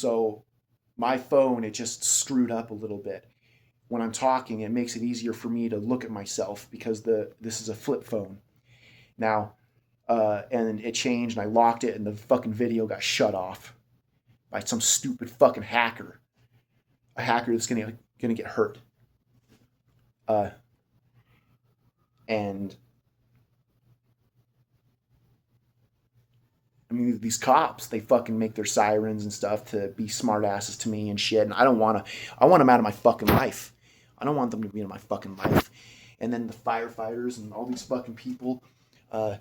So my phone, it just screwed up a little bit. When I'm talking, it makes it easier for me to look at myself because this is a flip phone. Now, and it changed and I locked it and the fucking video got shut off by some stupid fucking hacker. A hacker that's gonna get hurt. Uh, and I mean, these cops, they fucking make their sirens and stuff to be smartasses to me and shit. And I don't want to, I want them out of my fucking life. I don't want them to be in my fucking life. And then the firefighters and all these fucking people. Uh,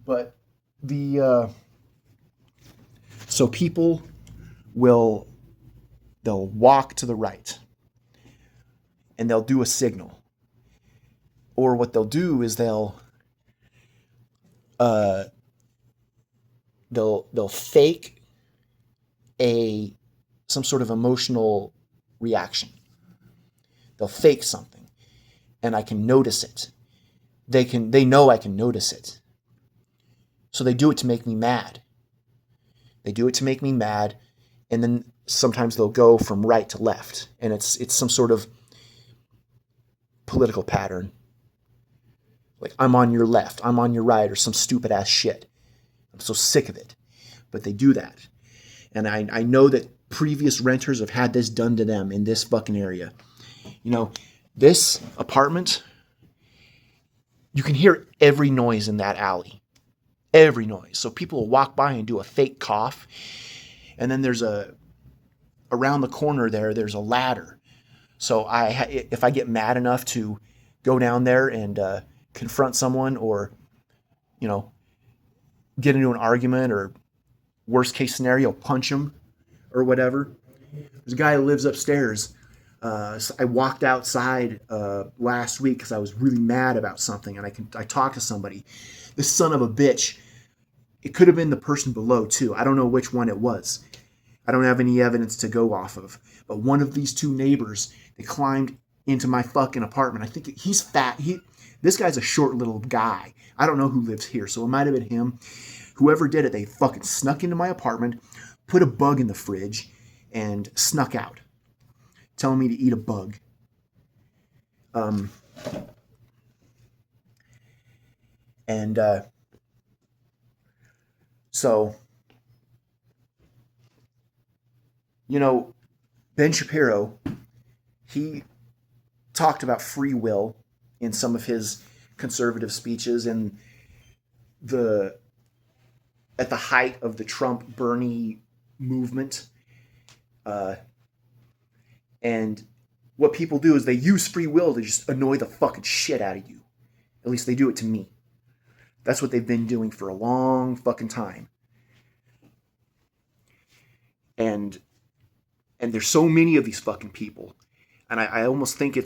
but so people will, they'll walk to the right and they'll do a signal. Or what they'll do is uh, they'll fake a some sort of emotional reaction. They'll fake something, and I can notice it. They know I can notice it, so they do it to make me mad. They do it to make me mad, and then sometimes they'll go from right to left, and it's some sort of political pattern. Like, I'm on your left, I'm on your right, or some stupid ass shit. I'm so sick of it. But they do that. And I know that previous renters have had this done to them in this fucking area. You know, this apartment, you can hear every noise in that alley. Every noise. So people will walk by and do a fake cough. And then around the corner there's a ladder. So if I get mad enough to go down there and confront someone or, you know, get into an argument or worst case scenario, punch him or whatever. There's a guy who lives upstairs. So I walked outside last week because I was really mad about something and I talked to somebody. This son of a bitch, it could have been the person below too. I don't know which one it was. I don't have any evidence to go off of. But one of these two neighbors, they climbed into my fucking apartment. I think he's fat. This guy's a short little guy. I don't know who lives here, so it might have been him. Whoever did it, they fucking snuck into my apartment, put a bug in the fridge, and snuck out, telling me to eat a bug. And so, you know, Ben Shapiro, he talked about free will in some of his conservative speeches and at the height of the Trump Bernie movement. And what people do is they use free will to just annoy the fucking shit out of you. At least they do it to me. That's what they've been doing for a long fucking time. And there's so many of these fucking people. And I almost think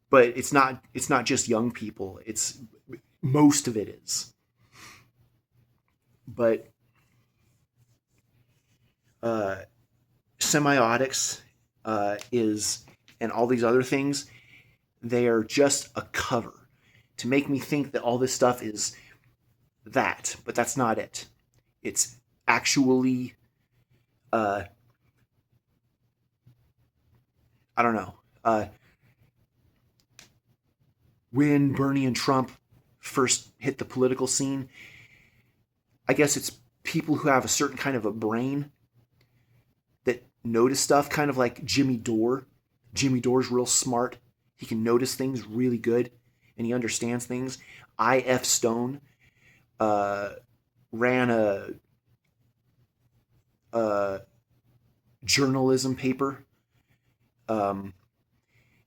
but it's not just young people. It's most of it is. But semiotics and all these other things, they are just a cover to make me think that all this stuff is that, but that's not it. It's actually, I don't know. When Bernie and Trump first hit the political scene, I guess it's people who have a certain kind of a brain that notice stuff, kind of like Jimmy Dore. Jimmy Dore's real smart. He can notice things really good, and he understands things. I.F. Stone ran a journalism paper.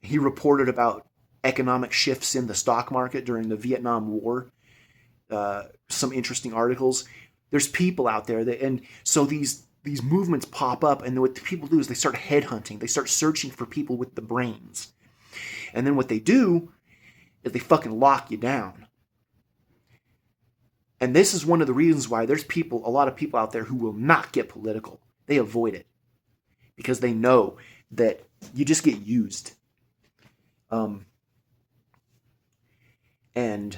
He reported about economic shifts in the stock market during the Vietnam War. Some interesting articles. There's people out there and so these movements pop up, and what the people do is they start headhunting. They start searching for people with the brains. And then what they do is they fucking lock you down. And this is one of the reasons why there's a lot of people out there who will not get political. They avoid it because they know that you just get used. And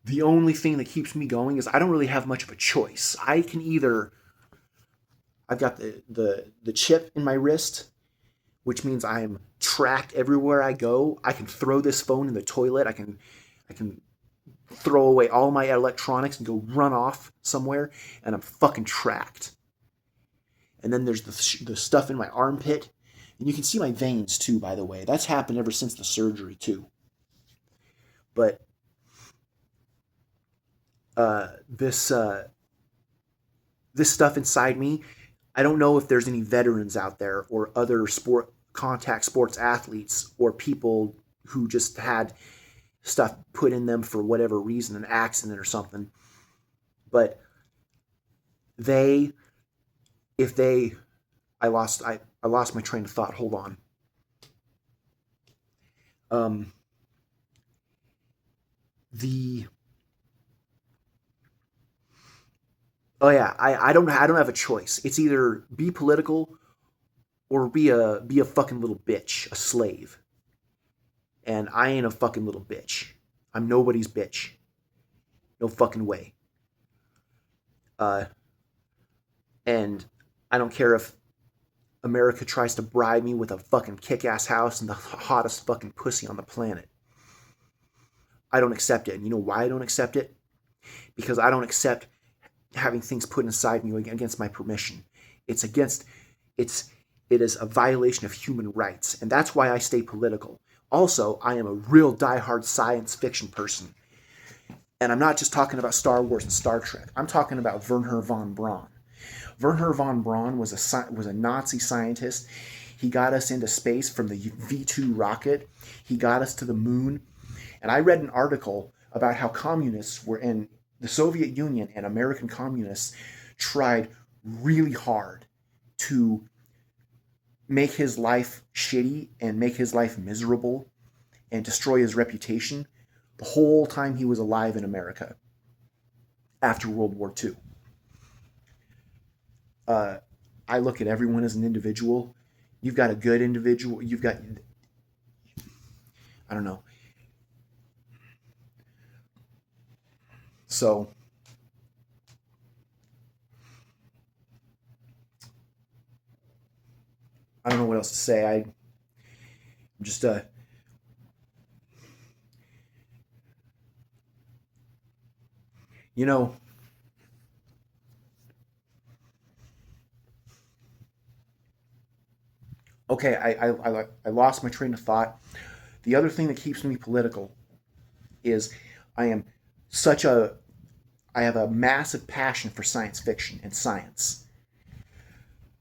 the only thing that keeps me going is I don't really have much of a choice. I can either I've got the chip in my wrist, which means I'm tracked everywhere I go. I can throw this phone in the toilet. I can throw away all my electronics and go run off somewhere, and I'm fucking tracked. And then there's the stuff in my armpit, and you can see my veins too, by the way. That's happened ever since the surgery too. But this stuff inside me, I don't know if there's any veterans out there or other contact sports athletes or people who just had stuff put in them for whatever reason, an accident or something. But I lost my train of thought. Hold on. I don't have a choice. It's either be political or be a fucking little bitch, a slave. And I ain't a fucking little bitch. I'm nobody's bitch. No fucking way. And I don't care if America tries to bribe me with a fucking kick-ass house and the hottest fucking pussy on the planet. I don't accept it. And you know why I don't accept it? Because I don't accept having things put inside me against my permission. It is a violation of human rights. And that's why I stay political. Also, I am a real diehard science fiction person. And I'm not just talking about Star Wars and Star Trek. I'm talking about Wernher von Braun. Wernher von Braun was a Nazi scientist. He got us into space from the V2 rocket. He got us to the moon. And I read an article about how communists were in the Soviet Union, and American communists tried really hard to make his life shitty and make his life miserable and destroy his reputation the whole time he was alive in America after World War II. I look at everyone as an individual. You've got a good individual. You've got, I don't know. So, I don't know what else to say. I'm just, you know, okay, I lost my train of thought. The other thing that keeps me political is I am such a, I have a massive passion for science fiction and science.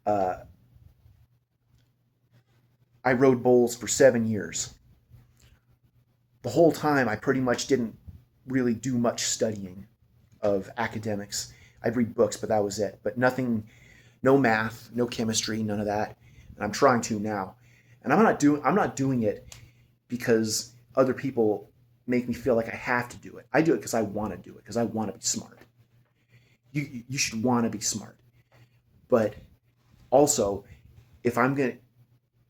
Uh, I rode bulls for 7 years. The whole time, I pretty much didn't really do much studying of academics. I'd read books, but that was it. But nothing, no math, no chemistry, none of that. And I'm trying to now. And I'm not doing it because other people make me feel like I have to do it. I do it because I want to do it, because I want to be smart. You should want to be smart. But also, if I'm going to,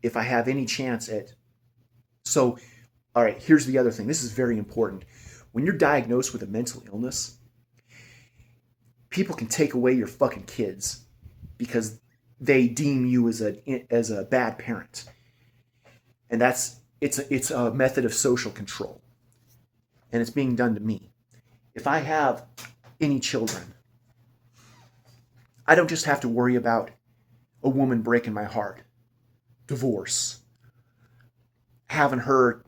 if I have any chance at, so, all right, here's the other thing. This is very important. When you're diagnosed with a mental illness, people can take away your fucking kids because they deem you as a bad parent. And it's a method of social control. And it's being done to me. If I have any children, I don't just have to worry about a woman breaking my heart, divorce, having her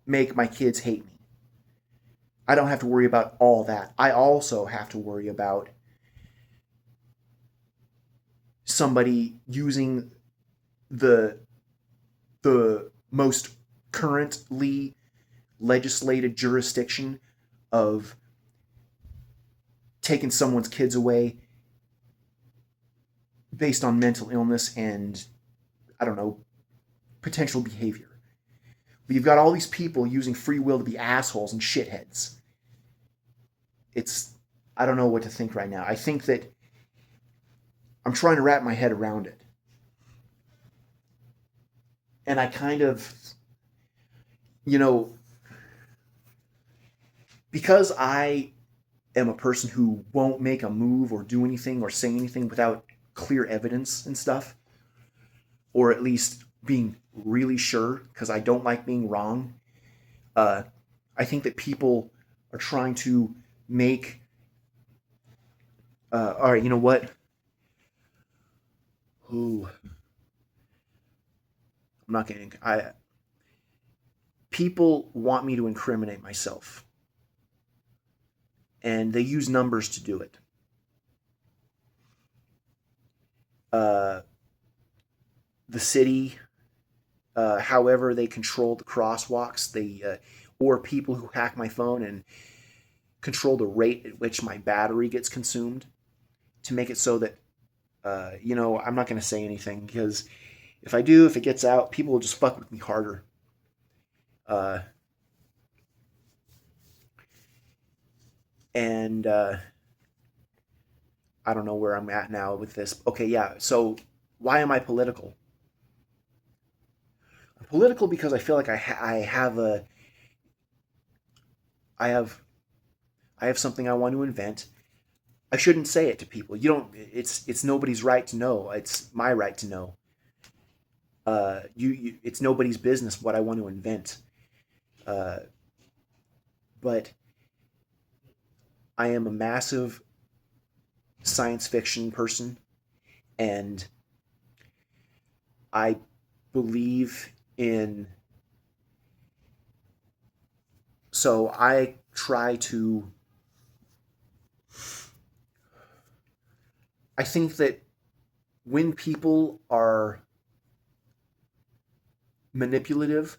make my kids hate me. I don't have to worry about all that. I also have to worry about somebody using the most currently legislated jurisdiction of taking someone's kids away based on mental illness and, I don't know, potential behavior. But you've got all these people using free will to be assholes and shitheads. I don't know what to think right now. I think that I'm trying to wrap my head around it. And I kind of, because I am a person who won't make a move or do anything or say anything without clear evidence and stuff, or at least being really sure, because I don't like being wrong. I think that people are trying to make. All right, you know what? Ooh, I'm not getting. People want me to incriminate myself, and they use numbers to do it. Uh, the city, however they control the crosswalks, or people who hack my phone and control the rate at which my battery gets consumed to make it so that I'm not going to say anything, because if I do, if it gets out, people will just fuck with me harder. Uh, and I don't know where I'm at now with this. Okay, yeah. So why am I political? I'm political because I feel like I have I have something I want to invent. I shouldn't say it to people. You don't. It's nobody's right to know. It's my right to know. It's nobody's business what I want to invent. Uh, but I am a massive science fiction person, and I believe in. So I try to. I think that when people are manipulative,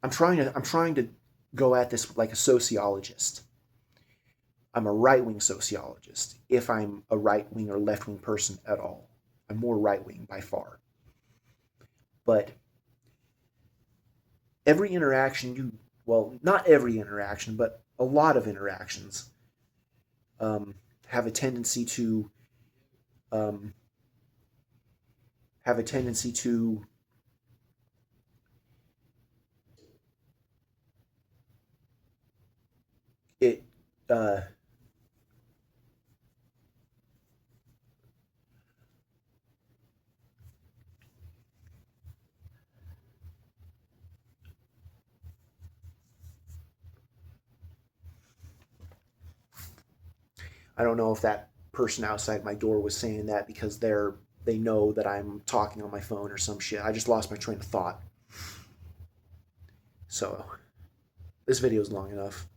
I'm trying to go at this like a sociologist. I'm a right wing sociologist, if I'm a right wing or left wing person at all. I'm more right wing by far. But every interaction well, not every interaction, but a lot of interactions um, have a tendency to um, have a tendency to it. Uh, I don't know if that person outside my door was saying that because they know that I'm talking on my phone or some shit. I just lost my train of thought. So this video is long enough.